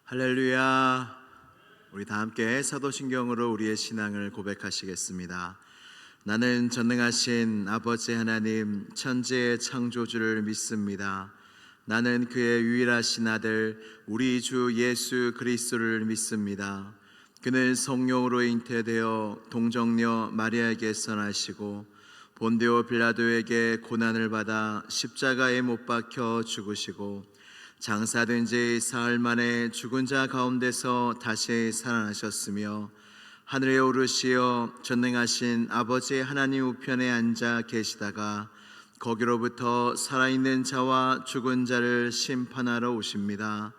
할렐루야. 우리 다 함께 사도신경으로 우리의 신앙을 고백하시겠습니다. 나는 전능하신 아버지 하나님 천지의 창조주를 믿습니다. 나는 그의 유일하신 아들 우리 주 예수 그리스도를 믿습니다. 그는 성령으로 잉태되어 동정녀 마리아에게서 나시고 본디오 빌라도에게 고난을 받아 십자가에 못 박혀 죽으시고 장사된 지 사흘 만에 죽은 자 가운데서 다시 살아나셨으며 하늘에 오르시어 전능하신 아버지 하나님 우편에 앉아 계시다가 거기로부터 살아있는 자와 죽은 자를 심판하러 오십니다.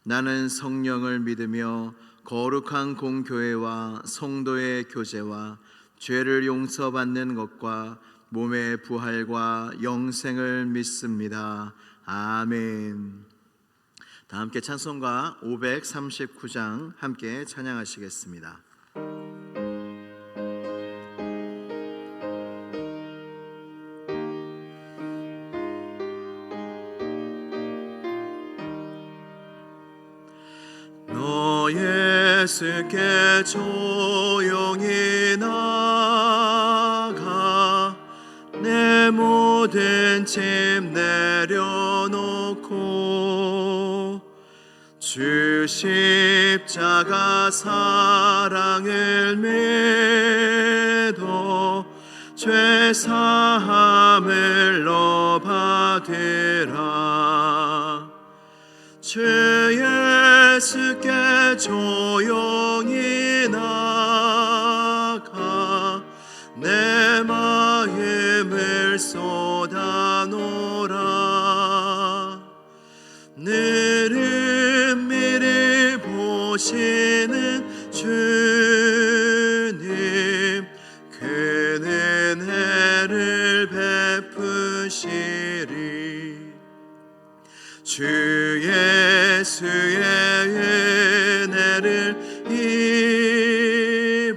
나는 성령을 믿으며 거룩한 공교회와 성도의 교제와 죄를 용서받는 것과 몸의 부활과 영생을 믿습니다. 아멘. 다 함께 찬송가 539장 함께 찬양하시겠습니다. 너 예수께 조용히 나가 내 모든 짐 내려놓고 주 십자가 사랑을 믿어 죄 사함을 너 받으라. 주 예수께 조용히 나가 내 마음을 쏟아놓으라. 너를 미리 보시는 주님 그는 은혜를 베푸시리. 주 예수의 은혜를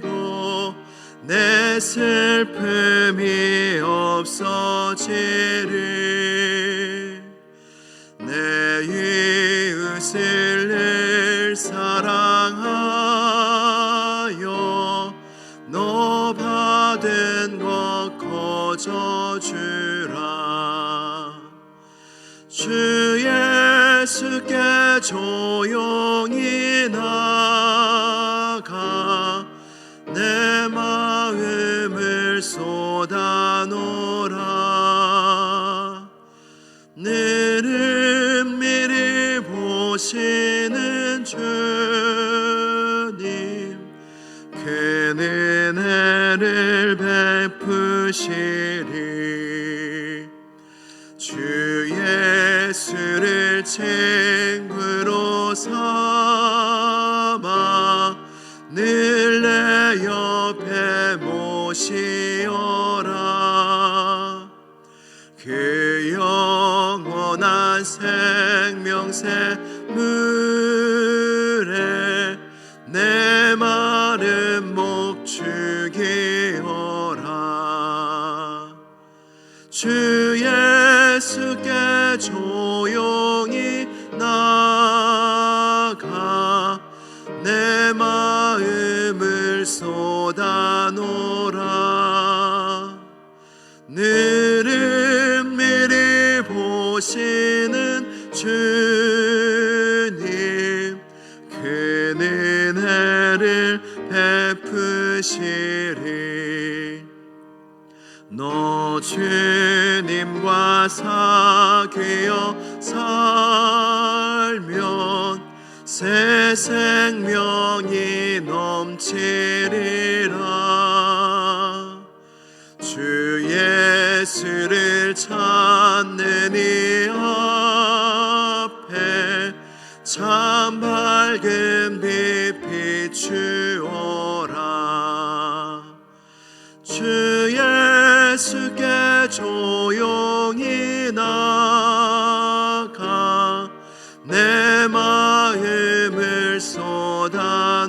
입어 내 슬픔이 없어지리. 내 이웃을 늘 사랑하여 너 받은 것 거저 주라. 주 예수께 조용히 나가 내 마음을 쏟아놓으라. 너를 미리 보시는 주님 그는 은혜를 베푸시리. 주 예수를 친구로 삼아 늘 내 옆에 모시어라. 그 영원한 생명새 물에 내 마른 목 죽이어라. 주 예수께 조용히 나가 내 마음을 쏟아놓으라. 너를 미리 보시는 주님 그는 은혜를 베푸시리. 너 주님과 사귀어 살면 새 생명이 넘치리라. 주 예수를 찾는 이 앞에 참 밝은 빛 비추어라. 주 예수께 조용히 나가 내 마음을 쏟아놓으라.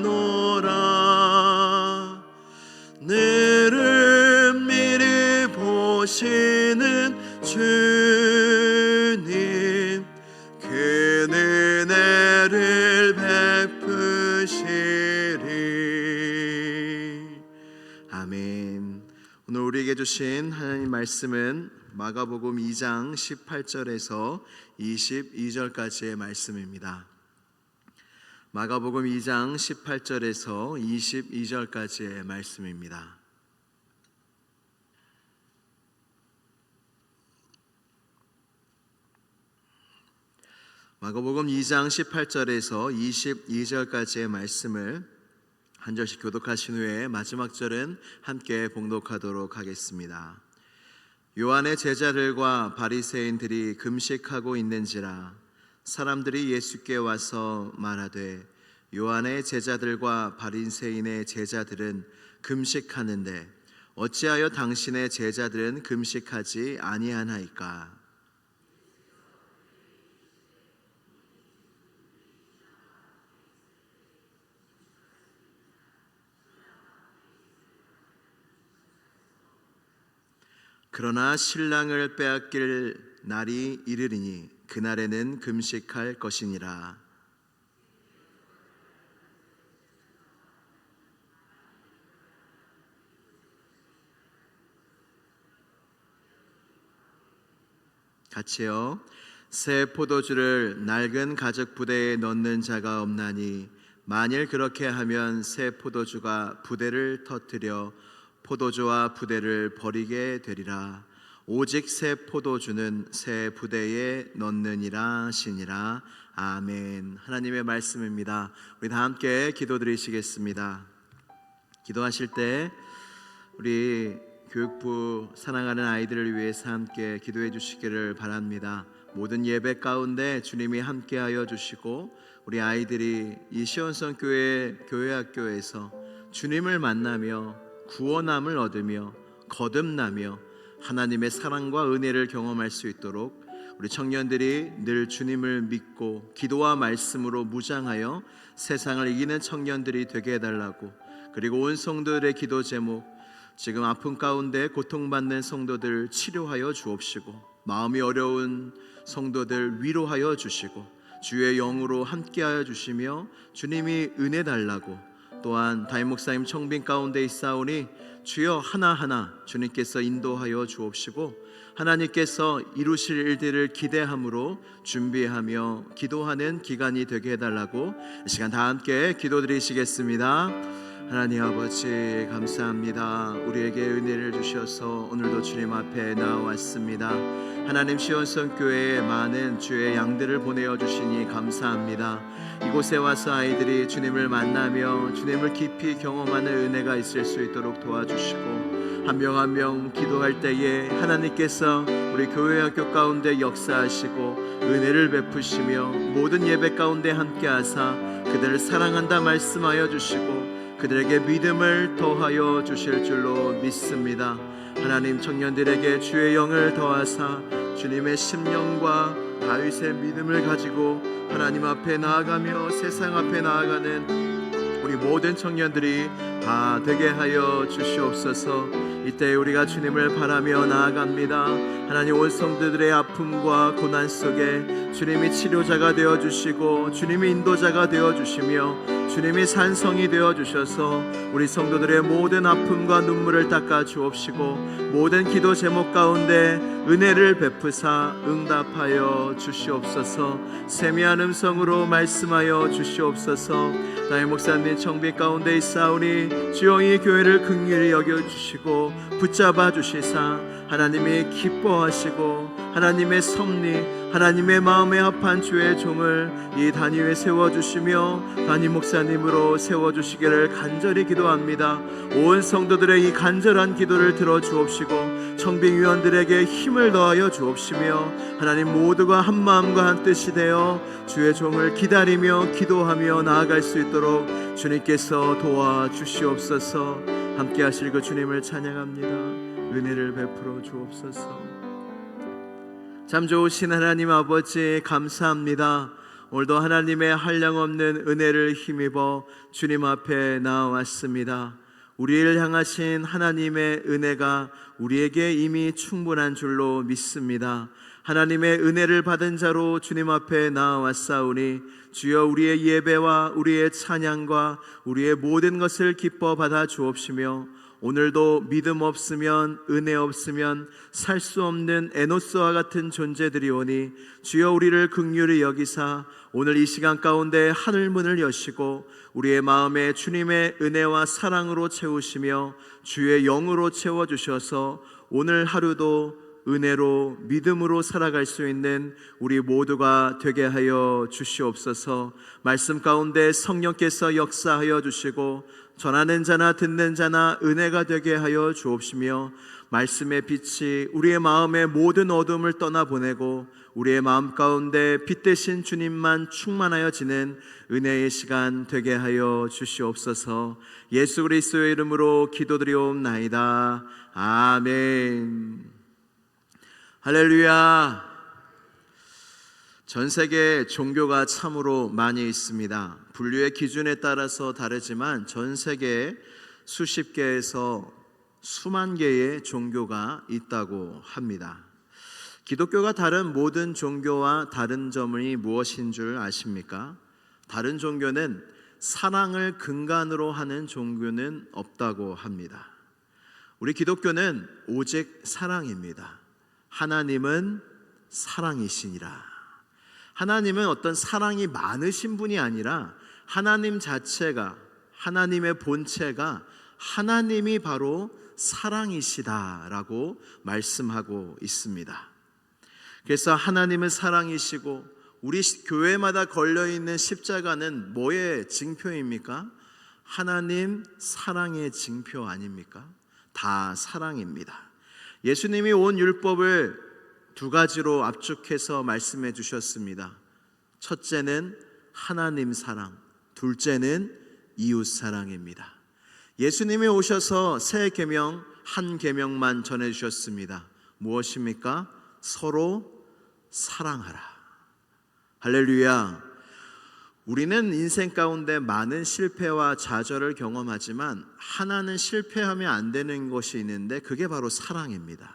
너를 미리 보시는 주님 그는 은혜를 베푸시리. 주신 하나님 말씀은 마가복음 2장 18절에서 22절까지의 말씀입니다. 마가복음 2장 18절에서 22절까지의 말씀입니다. 마가복음 2장 18절에서 22절까지의 말씀을 한 절씩 교독하신 후에 마지막 절은 함께 봉독하도록 하겠습니다. 요한의 제자들과 바리새인들이 금식하고 있는지라 사람들이 예수께 와서 말하되 요한의 제자들과 바리새인의 제자들은 금식하는데 어찌하여 당신의 제자들은 금식하지 아니하나이까? 그러나 신랑을 빼앗길 날이 이르리니 그날에는 금식할 것이니라. 같이요. 새 포도주를 낡은 가죽 부대에 넣는 자가 없나니 만일 그렇게 하면 새 포도주가 부대를 터뜨려 포도주와 부대를 버리게 되리라. 오직 새 포도주는 새 부대에 넣느니라 하시니라. 아멘. 하나님의 말씀입니다. 우리 다 함께 기도드리시겠습니다. 기도하실 때 우리 교육부 사랑하는 아이들을 위해서 함께 기도해 주시기를 바랍니다. 모든 예배 가운데 주님이 함께하여 주시고 우리 아이들이 이 시온성 교회 학교에서 주님을 만나며 구원함을 얻으며 거듭나며 하나님의 사랑과 은혜를 경험할 수 있도록 우리 청년들이 늘 주님을 믿고 기도와 말씀으로 무장하여 세상을 이기는 청년들이 되게 해달라고, 그리고 온 성도들의 기도 제목, 지금 아픔 가운데 고통받는 성도들 치료하여 주옵시고 마음이 어려운 성도들 위로하여 주시고 주의 영으로 함께하여 주시며 주님이 은혜 달라고, 또한 담임 목사님 청빙 가운데 있사오니 주여 하나하나 주님께서 인도하여 주옵시고 하나님께서 이루실 일들을 기대함으로 준비하며 기도하는 기간이 되게 해달라고 이 시간 다 함께 기도드리시겠습니다. 하나님 아버지 감사합니다. 우리에게 은혜를 주셔서 오늘도 주님 앞에 나왔습니다. 하나님 시온성 교회에 많은 주의 양들을 보내어 주시니 감사합니다. 이곳에 와서 아이들이 주님을 만나며 주님을 깊이 경험하는 은혜가 있을 수 있도록 도와주시고 한 명 한 명 기도할 때에 하나님께서 우리 교회 학교 가운데 역사하시고 은혜를 베푸시며 모든 예배 가운데 함께하사 그들을 사랑한다 말씀하여 주시고 그들에게 믿음을 더하여 주실 줄로 믿습니다. 하나님 청년들에게 주의 영을 더하사 주님의 심령과 다윗의 믿음을 가지고 하나님 앞에 나아가며 세상 앞에 나아가는 우리 모든 청년들이 다 되게 하여 주시옵소서. 이때 우리가 주님을 바라며 나아갑니다. 하나님 온 성도들의 아픔과 고난 속에 주님이 치료자가 되어주시고 주님이 인도자가 되어주시며 주님이 산성이 되어주셔서 우리 성도들의 모든 아픔과 눈물을 닦아 주옵시고 모든 기도 제목 가운데 은혜를 베푸사 응답하여 주시옵소서. 세미한 음성으로 말씀하여 주시옵소서. 담임 목사님 청비 가운데 있사오니 주여 이 교회를 긍휼히 여겨주시고 붙잡아 주시사 하나님이 기뻐하시고 하나님의 섭리 하나님의 마음에 합한 주의 종을 이 단위에 세워주시며 담임 목사님으로 세워주시기를 간절히 기도합니다. 온 성도들의 이 간절한 기도를 들어주옵시고 청빙위원들에게 힘을 더하여 주옵시며 하나님 모두가 한 마음과 한 뜻이 되어 주의 종을 기다리며 기도하며 나아갈 수 있도록 주님께서 도와주시옵소서. 함께 하실 그 주님을 찬양합니다. 은혜를 베풀어 주옵소서. 참 좋으신 하나님 아버지 감사합니다. 오늘도 하나님의 한량없는 은혜를 힘입어 주님 앞에 나왔습니다. 우리를 향하신 하나님의 은혜가 우리에게 이미 충분한 줄로 믿습니다. 하나님의 은혜를 받은 자로 주님 앞에 나아왔사오니 주여 우리의 예배와 우리의 찬양과 우리의 모든 것을 기뻐 받아 주옵시며 오늘도 믿음 없으면 은혜 없으면 살 수 없는 에노스와 같은 존재들이 오니 주여 우리를 긍휼히 여기사 오늘 이 시간 가운데 하늘문을 여시고 우리의 마음에 주님의 은혜와 사랑으로 채우시며 주의 영으로 채워주셔서 오늘 하루도 은혜로 믿음으로 살아갈 수 있는 우리 모두가 되게 하여 주시옵소서. 말씀 가운데 성령께서 역사하여 주시고 전하는 자나 듣는 자나 은혜가 되게 하여 주옵시며 말씀의 빛이 우리의 마음의 모든 어둠을 떠나보내고 우리의 마음 가운데 빛 대신 주님만 충만하여 지는 은혜의 시간 되게 하여 주시옵소서. 예수 그리스도의 이름으로 기도드리옵나이다. 아멘. 할렐루야. 전 세계에 종교가 참으로 많이 있습니다. 분류의 기준에 따라서 다르지만 전 세계에 수십 개에서 수만 개의 종교가 있다고 합니다. 기독교가 다른 모든 종교와 다른 점이 무엇인 줄 아십니까? 다른 종교는 사랑을 근간으로 하는 종교는 없다고 합니다. 우리 기독교는 오직 사랑입니다. 하나님은 사랑이시니라. 하나님은 어떤 사랑이 많으신 분이 아니라 하나님 자체가, 하나님의 본체가 하나님이 바로 사랑이시다라고 말씀하고 있습니다. 그래서 하나님은 사랑이시고 우리 교회마다 걸려있는 십자가는 뭐의 징표입니까? 하나님 사랑의 징표 아닙니까? 다 사랑입니다. 예수님이 온 율법을 두 가지로 압축해서 말씀해 주셨습니다. 첫째는 하나님 사랑, 둘째는 이웃 사랑입니다. 예수님이 오셔서 새 계명, 한 계명만 전해 주셨습니다. 무엇입니까? 서로 사랑하라. 할렐루야. 우리는 인생 가운데 많은 실패와 좌절을 경험하지만 하나는 실패하면 안 되는 것이 있는데 그게 바로 사랑입니다.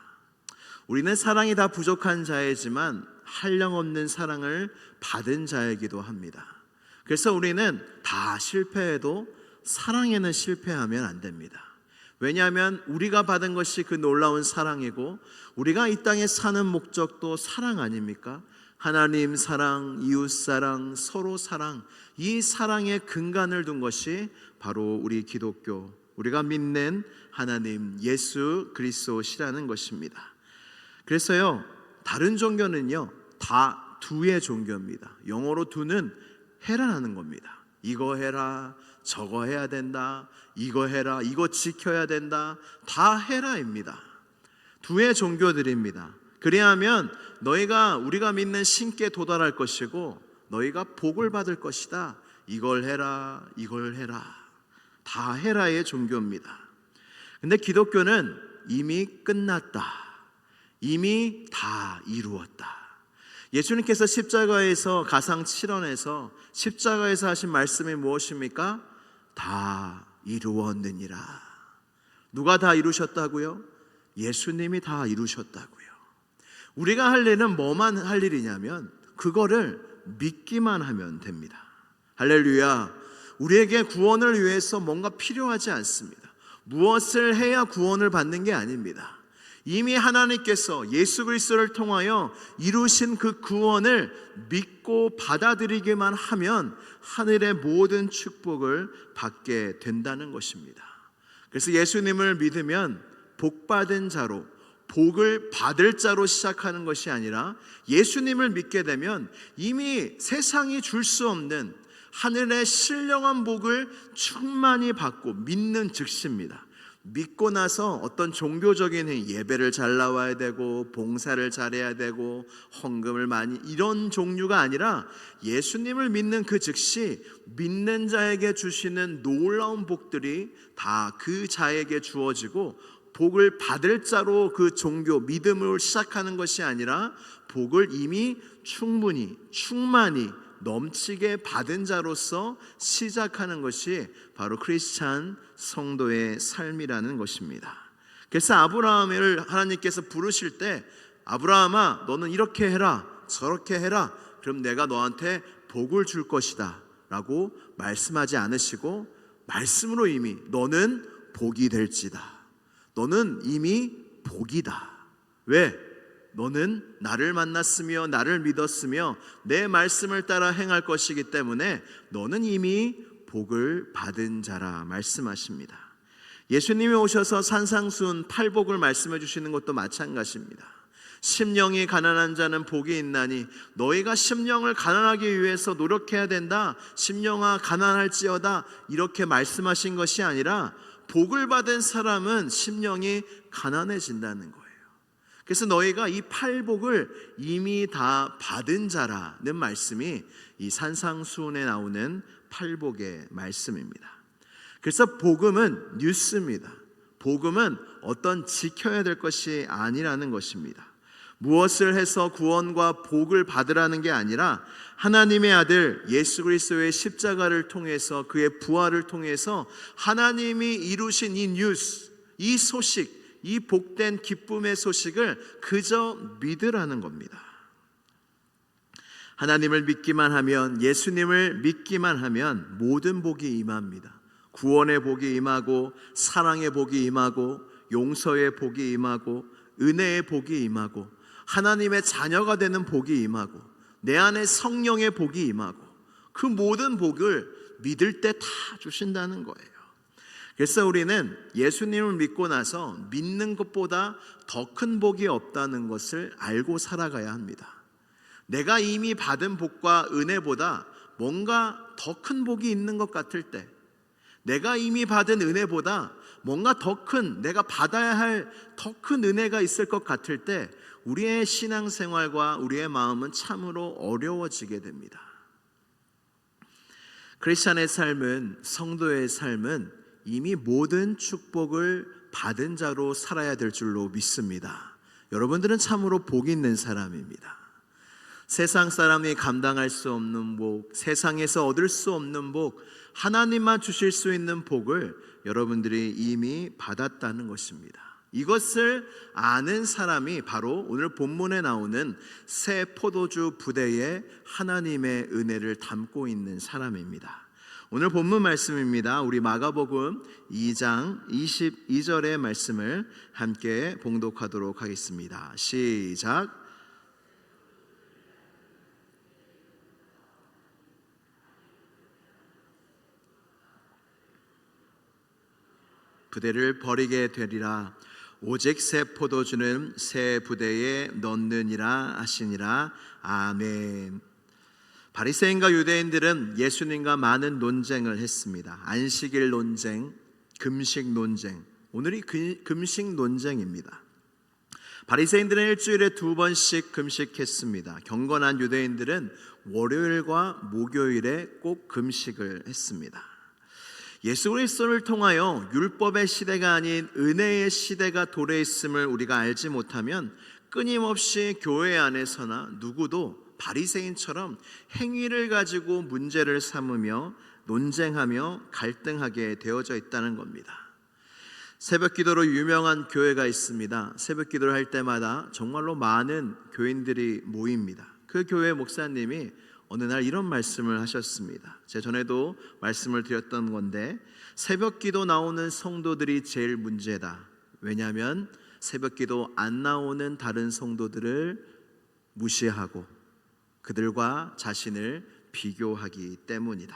우리는 사랑이 다 부족한 자이지만 한량없는 사랑을 받은 자이기도 합니다. 그래서 우리는 다 실패해도 사랑에는 실패하면 안 됩니다. 왜냐하면 우리가 받은 것이 그 놀라운 사랑이고 우리가 이 땅에 사는 목적도 사랑 아닙니까? 하나님 사랑, 이웃 사랑, 서로 사랑, 이 사랑의 근간을 둔 것이 바로 우리 기독교, 우리가 믿는 하나님 예수 그리스도시라는 것입니다. 그래서요, 다른 종교는요 다 두의 종교입니다. 영어로 두는 해라는 겁니다. 이거 해라, 저거 해야 된다, 이거 해라, 이거 지켜야 된다, 다 해라입니다. 두의 종교들입니다. 그리하면 너희가 우리가 믿는 신께 도달할 것이고 너희가 복을 받을 것이다. 이걸 해라, 이걸 해라, 다 해라의 종교입니다. 근데 기독교는 이미 끝났다, 이미 다 이루었다. 예수님께서 십자가에서 가상 7원에서 십자가에서 하신 말씀이 무엇입니까? 다 이루었느니라. 누가 다 이루셨다고요? 예수님이 다 이루셨다고요. 우리가 할 일은 뭐만 할 일이냐면 그거를 믿기만 하면 됩니다. 할렐루야. 우리에게 구원을 위해서 뭔가 필요하지 않습니다. 무엇을 해야 구원을 받는 게 아닙니다. 이미 하나님께서 예수 그리스도를 통하여 이루신 그 구원을 믿고 받아들이기만 하면 하늘의 모든 축복을 받게 된다는 것입니다. 그래서 예수님을 믿으면 복받은 자로, 복을 받을 자로 시작하는 것이 아니라 예수님을 믿게 되면 이미 세상이 줄 수 없는 하늘의 신령한 복을 충만히 받고 믿는 즉시입니다. 믿고 나서 어떤 종교적인 예배를 잘 나와야 되고 봉사를 잘해야 되고 헌금을 많이, 이런 종류가 아니라 예수님을 믿는 그 즉시 믿는 자에게 주시는 놀라운 복들이 다 그 자에게 주어지고 복을 받을 자로 그 종교, 믿음을 시작하는 것이 아니라 복을 이미 충분히, 충만히 넘치게 받은 자로서 시작하는 것이 바로 크리스찬 성도의 삶이라는 것입니다. 그래서 아브라함을 하나님께서 부르실 때 아브라함아 너는 이렇게 해라, 저렇게 해라, 그럼 내가 너한테 복을 줄 것이다 라고 말씀하지 않으시고 말씀으로 이미 너는 복이 될지다. 너는 이미 복이다. 왜? 너는 나를 만났으며 나를 믿었으며 내 말씀을 따라 행할 것이기 때문에 너는 이미 복을 받은 자라 말씀하십니다. 예수님이 오셔서 산상수훈 팔복을 말씀해 주시는 것도 마찬가지입니다. 심령이 가난한 자는 복이 있나니 너희가 심령을 가난하기 위해서 노력해야 된다. 심령아 가난할지어다. 이렇게 말씀하신 것이 아니라 복을 받은 사람은 심령이 가난해진다는 거예요. 그래서 너희가 이 팔복을 이미 다 받은 자라는 말씀이 이 산상수훈에 나오는 팔복의 말씀입니다. 그래서 복음은 뉴스입니다. 복음은 어떤 지켜야 될 것이 아니라는 것입니다. 무엇을 해서 구원과 복을 받으라는 게 아니라 하나님의 아들 예수 그리스도의 십자가를 통해서 그의 부활을 통해서 하나님이 이루신 이 뉴스, 이 소식, 이 복된 기쁨의 소식을 그저 믿으라는 겁니다. 하나님을 믿기만 하면, 예수님을 믿기만 하면 모든 복이 임합니다. 구원의 복이 임하고 사랑의 복이 임하고 용서의 복이 임하고 은혜의 복이 임하고 하나님의 자녀가 되는 복이 임하고 내 안에 성령의 복이 임하고 그 모든 복을 믿을 때 다 주신다는 거예요. 그래서 우리는 예수님을 믿고 나서 믿는 것보다 더 큰 복이 없다는 것을 알고 살아가야 합니다. 내가 이미 받은 복과 은혜보다 뭔가 더 큰 복이 있는 것 같을 때, 내가 이미 받은 은혜보다 뭔가 더 큰, 내가 받아야 할 더 큰 은혜가 있을 것 같을 때 우리의 신앙생활과 우리의 마음은 참으로 어려워지게 됩니다. 크리스찬의 삶은, 성도의 삶은 이미 모든 축복을 받은 자로 살아야 될 줄로 믿습니다. 여러분들은 참으로 복 있는 사람입니다. 세상 사람이 감당할 수 없는 복, 세상에서 얻을 수 없는 복, 하나님만 주실 수 있는 복을 여러분들이 이미 받았다는 것입니다. 이것을 아는 사람이 바로 오늘 본문에 나오는 새 포도주 부대에 하나님의 은혜를 담고 있는 사람입니다. 오늘 본문 말씀입니다. 우리 마가복음 2장 22절의 말씀을 함께 봉독하도록 하겠습니다. 시작. 부대를 버리게 되리라. 오직 새 포도주는 새 부대에 넣느니라 하시니라. 아멘. 바리새인과 유대인들은 예수님과 많은 논쟁을 했습니다. 안식일 논쟁, 금식 논쟁. 오늘이 금식 논쟁입니다. 바리새인들은 일주일에 2번씩 금식했습니다. 경건한 유대인들은 월요일과 목요일에 꼭 금식을 했습니다. 예수 그리스도를 통하여 율법의 시대가 아닌 은혜의 시대가 도래했음을 우리가 알지 못하면 끊임없이 교회 안에서나 누구도 바리새인처럼 행위를 가지고 문제를 삼으며 논쟁하며 갈등하게 되어져 있다는 겁니다. 새벽 기도로 유명한 교회가 있습니다. 새벽 기도를 할 때마다 정말로 많은 교인들이 모입니다. 그 교회 목사님이 어느 날 이런 말씀을 하셨습니다. 제가 전에도 말씀을 드렸던 건데, 새벽 기도 나오는 성도들이 제일 문제다. 왜냐하면 새벽 기도 안 나오는 다른 성도들을 무시하고 그들과 자신을 비교하기 때문이다.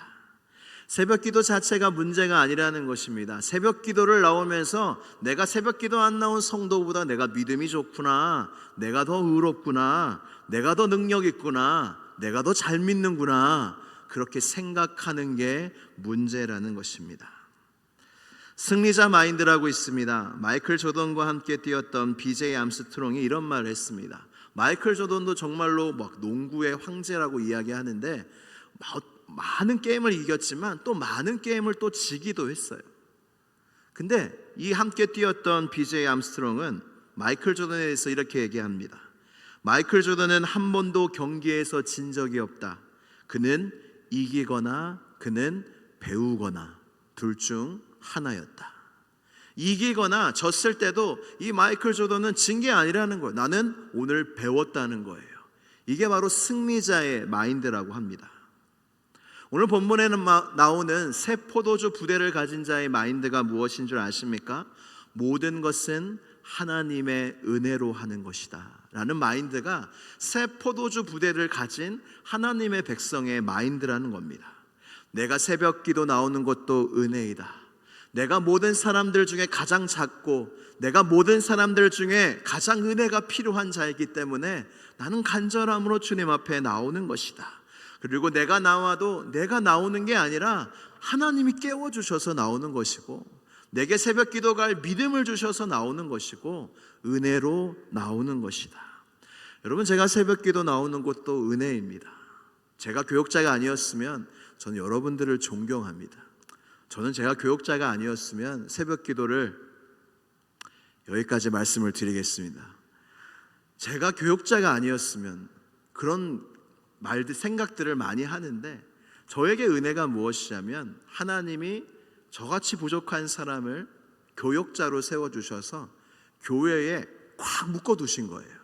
새벽 기도 자체가 문제가 아니라는 것입니다. 새벽 기도를 나오면서 내가 새벽 기도 안 나온 성도보다 내가 믿음이 좋구나, 내가 더 의롭구나, 내가 더 능력 있구나, 내가 더 잘 믿는구나, 그렇게 생각하는 게 문제라는 것입니다. 승리자 마인드라고 있습니다. 마이클 조던과 함께 뛰었던 BJ 암스트롱이 이런 말을 했습니다. 마이클 조던도 정말로 막 농구의 황제라고 이야기하는데 많은 게임을 이겼지만 또 많은 게임을 또 지기도 했어요. 근데 이 함께 뛰었던 BJ 암스트롱은 마이클 조던에 대해서 이렇게 얘기합니다. 마이클 조던은 한 번도 경기에서 진 적이 없다. 그는 이기거나 그는 배우거나 둘 중 하나였다. 이기거나 졌을 때도 이 마이클 조던은 진 게 아니라는 거예요. 나는 오늘 배웠다는 거예요. 이게 바로 승리자의 마인드라고 합니다. 오늘 본문에는 나오는 새 포도주 부대를 가진 자의 마인드가 무엇인 줄 아십니까? 모든 것은 하나님의 은혜로 하는 것이다 라는 마인드가 새 포도주 부대를 가진 하나님의 백성의 마인드라는 겁니다. 내가 새벽 기도 나오는 것도 은혜이다. 내가 모든 사람들 중에 가장 작고 내가 모든 사람들 중에 가장 은혜가 필요한 자이기 때문에 나는 간절함으로 주님 앞에 나오는 것이다. 그리고 내가 나와도 내가 나오는 게 아니라 하나님이 깨워주셔서 나오는 것이고, 내게 새벽 기도가 할 믿음을 주셔서 나오는 것이고, 은혜로 나오는 것이다. 여러분, 제가 새벽 기도 나오는 것도 은혜입니다. 제가 교역자가 아니었으면 저는 여러분들을 존경합니다. 저는 제가 교역자가 아니었으면 새벽 기도를 여기까지 말씀을 드리겠습니다. 제가 교역자가 아니었으면 그런 말들, 생각들을 많이 하는데, 저에게 은혜가 무엇이냐면 하나님이 저같이 부족한 사람을 교역자로 세워주셔서 교회에 꽉 묶어두신 거예요.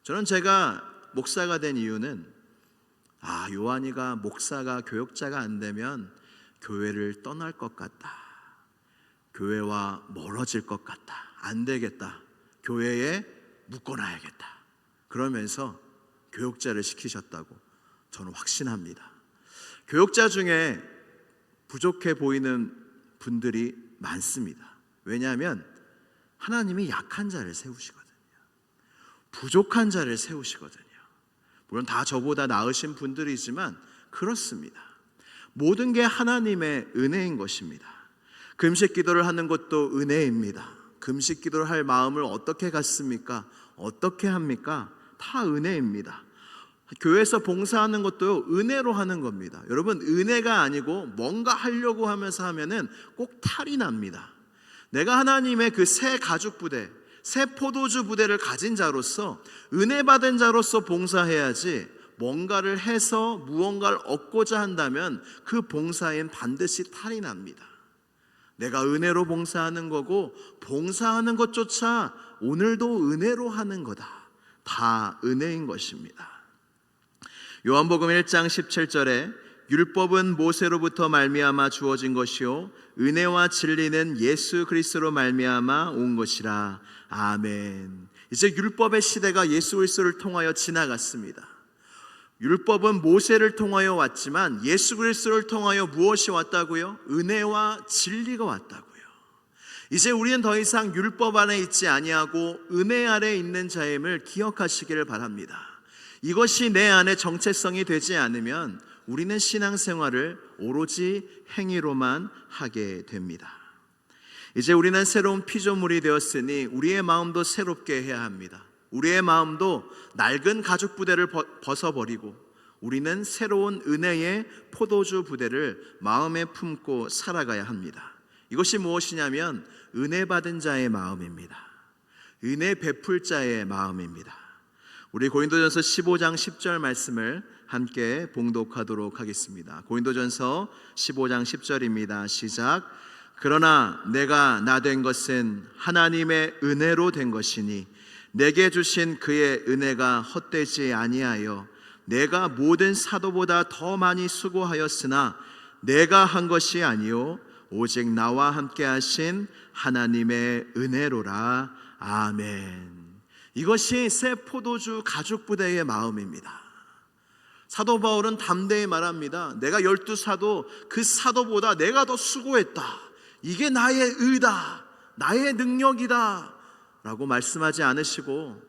저는 제가 목사가 된 이유는 요한이가 목사가 교역자가 안 되면 교회를 떠날 것 같다, 교회와 멀어질 것 같다, 안 되겠다, 교회에 묶어놔야겠다, 그러면서 교역자를 시키셨다고 저는 확신합니다. 교역자 중에 부족해 보이는 분들이 많습니다. 왜냐하면 하나님이 약한 자를 세우시거든요. 부족한 자를 세우시거든요. 물론 다 저보다 나으신 분들이지만 그렇습니다. 모든 게 하나님의 은혜인 것입니다. 금식 기도를 하는 것도 은혜입니다. 금식 기도를 할 마음을 어떻게 갖습니까? 어떻게 합니까? 다 은혜입니다. 교회에서 봉사하는 것도 은혜로 하는 겁니다. 여러분, 은혜가 아니고 뭔가 하려고 하면서 하면은 꼭 탈이 납니다. 내가 하나님의 그 새 가죽 부대, 새 포도주 부대를 가진 자로서, 은혜 받은 자로서 봉사해야지, 뭔가를 해서 무언가를 얻고자 한다면 그 봉사엔 반드시 탈이 납니다. 내가 은혜로 봉사하는 거고, 봉사하는 것조차 오늘도 은혜로 하는 거다. 다 은혜인 것입니다. 요한복음 1장 17절에 율법은 모세로부터 말미암아 주어진 것이요 은혜와 진리는 예수 그리스도로 말미암아 온 것이라. 아멘. 이제 율법의 시대가 예수 그리스도를 통하여 지나갔습니다. 율법은 모세를 통하여 왔지만 예수 그리스도를 통하여 무엇이 왔다고요? 은혜와 진리가 왔다고요. 이제 우리는 더 이상 율법 안에 있지 아니하고 은혜 아래 있는 자임을 기억하시기를 바랍니다. 이것이 내 안에 정체성이 되지 않으면 우리는 신앙생활을 오로지 행위로만 하게 됩니다. 이제 우리는 새로운 피조물이 되었으니 우리의 마음도 새롭게 해야 합니다. 우리의 마음도 낡은 가죽 부대를 벗어버리고 우리는 새로운 은혜의 포도주 부대를 마음에 품고 살아가야 합니다. 이것이 무엇이냐면 은혜 받은 자의 마음입니다. 은혜 베풀 자의 마음입니다. 우리 고린도전서 15장 10절 말씀을 함께 봉독하도록 하겠습니다. 고린도전서 15장 10절입니다. 시작. 그러나 내가 나 된 것은 하나님의 은혜로 된 것이니 내게 주신 그의 은혜가 헛되지 아니하여 내가 모든 사도보다 더 많이 수고하였으나 내가 한 것이 아니요 오직 나와 함께 하신 하나님의 은혜로라. 아멘. 이것이 새 포도주 가죽 부대의 마음입니다. 사도 바울은 담대히 말합니다. 내가 12사도 그 사도보다 내가 더 수고했다. 이게 나의 의다, 나의 능력이다 라고 말씀하지 않으시고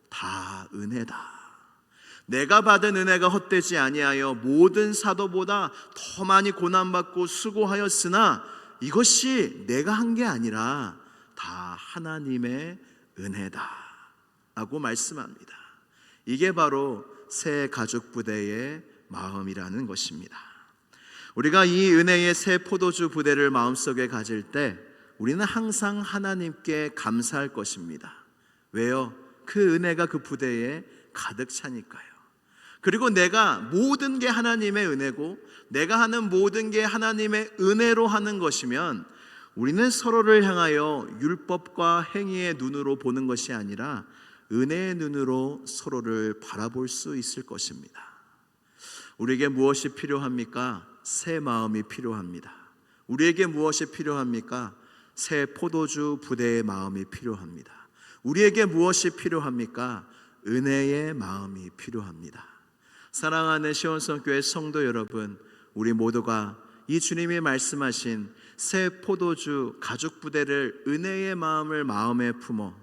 다 은혜다. 내가 받은 은혜가 헛되지 아니하여 모든 사도보다 더 많이 고난받고 수고하였으나 이것이 내가 한 게 아니라 다 하나님의 은혜다 라고 말씀합니다. 이게 바로 새 가죽 부대의 마음이라는 것입니다. 우리가 이 은혜의 새 포도주 부대를 마음속에 가질 때 우리는 항상 하나님께 감사할 것입니다. 왜요? 그 은혜가 그 부대에 가득 차니까요. 그리고 내가 모든 게 하나님의 은혜고 내가 하는 모든 게 하나님의 은혜로 하는 것이면 우리는 서로를 향하여 율법과 행위의 눈으로 보는 것이 아니라 은혜의 눈으로 서로를 바라볼 수 있을 것입니다. 우리에게 무엇이 필요합니까? 새 마음이 필요합니다. 우리에게 무엇이 필요합니까? 새 포도주 부대의 마음이 필요합니다. 우리에게 무엇이 필요합니까? 은혜의 마음이 필요합니다. 사랑하는 시온성교회 성도 여러분, 우리 모두가 이 주님이 말씀하신 새 포도주 가죽 부대를 은혜의 마음을 마음에 품어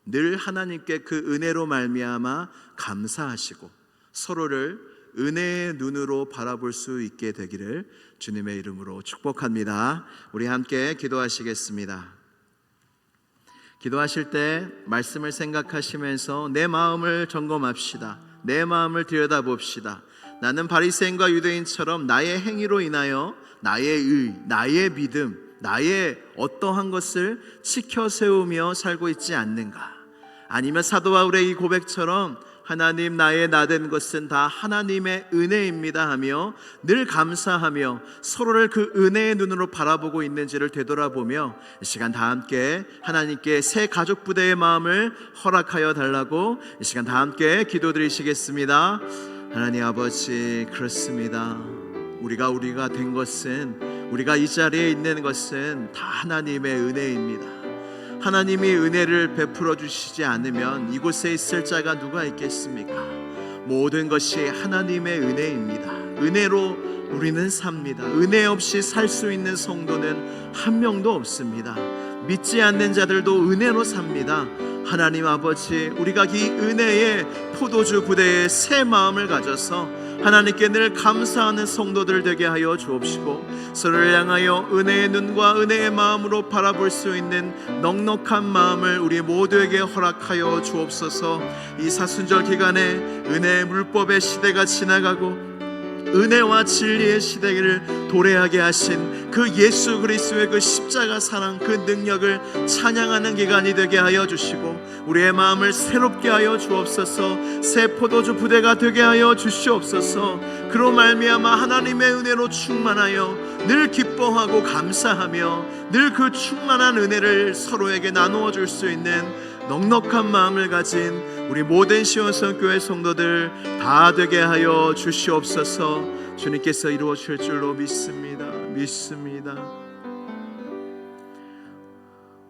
늘 하나님께 그 은혜로 말미암아 감사하시고 서로를 은혜의 눈으로 바라볼 수 있게 되기를 주님의 이름으로 축복합니다. 우리 함께 기도하시겠습니다. 기도하실 때 말씀을 생각하시면서 내 마음을 점검합시다. 내 마음을 들여다봅시다. 나는 바리새인과 유대인처럼 나의 행위로 인하여 나의 의, 나의 믿음, 나의 어떠한 것을 지켜 세우며 살고 있지 않는가? 아니면 사도 바울의 이 고백처럼 하나님, 나의 나된 것은 다 하나님의 은혜입니다 하며 늘 감사하며 서로를 그 은혜의 눈으로 바라보고 있는지를 되돌아보며 이 시간 다 함께 하나님께 새 가족 부대의 마음을 허락하여 달라고 이 시간 다 함께 기도드리시겠습니다. 하나님 아버지, 그렇습니다. 우리가 된 것은, 우리가 이 자리에 있는 것은 다 하나님의 은혜입니다. 하나님이 은혜를 베풀어 주시지 않으면 이곳에 있을 자가 누가 있겠습니까? 모든 것이 하나님의 은혜입니다. 은혜로 우리는 삽니다. 은혜 없이 살 수 있는 성도는 한 명도 없습니다. 믿지 않는 자들도 은혜로 삽니다. 하나님 아버지, 우리가 이 은혜의 포도주 부대의 새 마음을 가져서 하나님께 늘 감사하는 성도들 되게 하여 주옵시고 서로를 향하여 은혜의 눈과 은혜의 마음으로 바라볼 수 있는 넉넉한 마음을 우리 모두에게 허락하여 주옵소서. 이 사순절 기간에 은혜의 물법의 시대가 지나가고 은혜와 진리의 시대를 도래하게 하신 그 예수 그리스도의 그 십자가 사랑, 그 능력을 찬양하는 기간이 되게 하여 주시고 우리의 마음을 새롭게 하여 주옵소서. 새 포도주 부대가 되게 하여 주시옵소서. 그로 말미암아 하나님의 은혜로 충만하여 늘 기뻐하고 감사하며 늘 그 충만한 은혜를 서로에게 나누어 줄 수 있는 넉넉한 마음을 가진 우리 모든 시온성교회 성도들 다 되게 하여 주시옵소서. 주님께서 이루어 주실 줄로 믿습니다.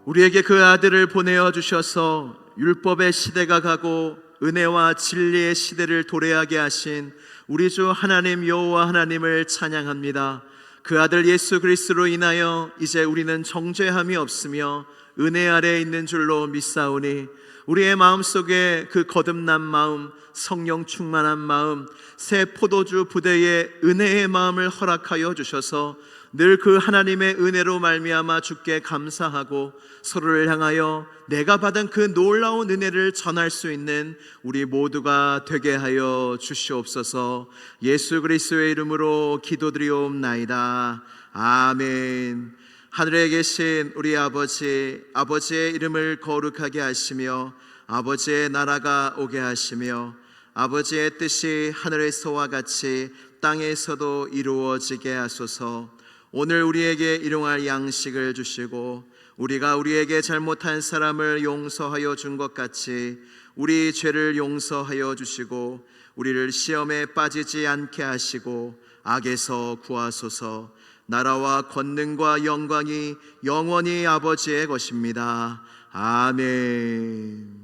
우리에게 그 아들을 보내어 주셔서 율법의 시대가 가고 은혜와 진리의 시대를 도래하게 하신 우리 주 하나님 여호와 하나님을 찬양합니다. 그 아들 예수 그리스도로 인하여 이제 우리는 정죄함이 없으며 은혜 아래에 있는 줄로 믿사오니 우리의 마음속에 그 거듭난 마음, 성령 충만한 마음, 새 포도주 부대의 은혜의 마음을 허락하여 주셔서 늘 그 하나님의 은혜로 말미암아 주께 감사하고 서로를 향하여 내가 받은 그 놀라운 은혜를 전할 수 있는 우리 모두가 되게 하여 주시옵소서. 예수 그리스도의 이름으로 기도드리옵나이다. 아멘. 하늘에 계신 우리 아버지, 아버지의 이름을 거룩하게 하시며 아버지의 나라가 오게 하시며 아버지의 뜻이 하늘에서와 같이 땅에서도 이루어지게 하소서. 오늘 우리에게 일용할 양식을 주시고 우리가 우리에게 잘못한 사람을 용서하여 준 것 같이 우리 죄를 용서하여 주시고 우리를 시험에 빠지지 않게 하시고 악에서 구하소서. 나라와 권능과 영광이 영원히 아버지의 것입니다. 아멘.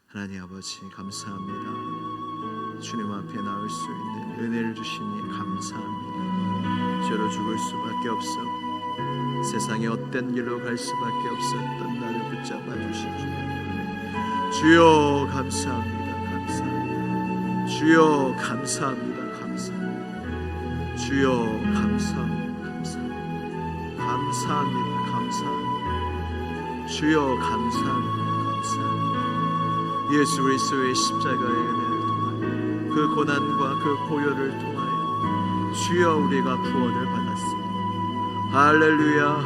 하나님 아버지 감사합니다. 주님 앞에 나올 수 있는 은혜를 주시니 감사합니다. 죄로 죽을 수밖에 없었고 세상에 헛된 길로 갈 수밖에 없었던 나를 붙잡아 주신 주여 감사합니다. 감사합니다. 주여 감사합니다. 감사합니다. 주여 감사합니다. 감사합니다. 감사합니다. 감사합니다. 주여 감사합니다. 감사합니다. 예수 그리스도의 십자가의 은혜를 통하여 그 고난과 그 고요를 통하여 주여 우리가 구원을 받았습니다. 할렐루야.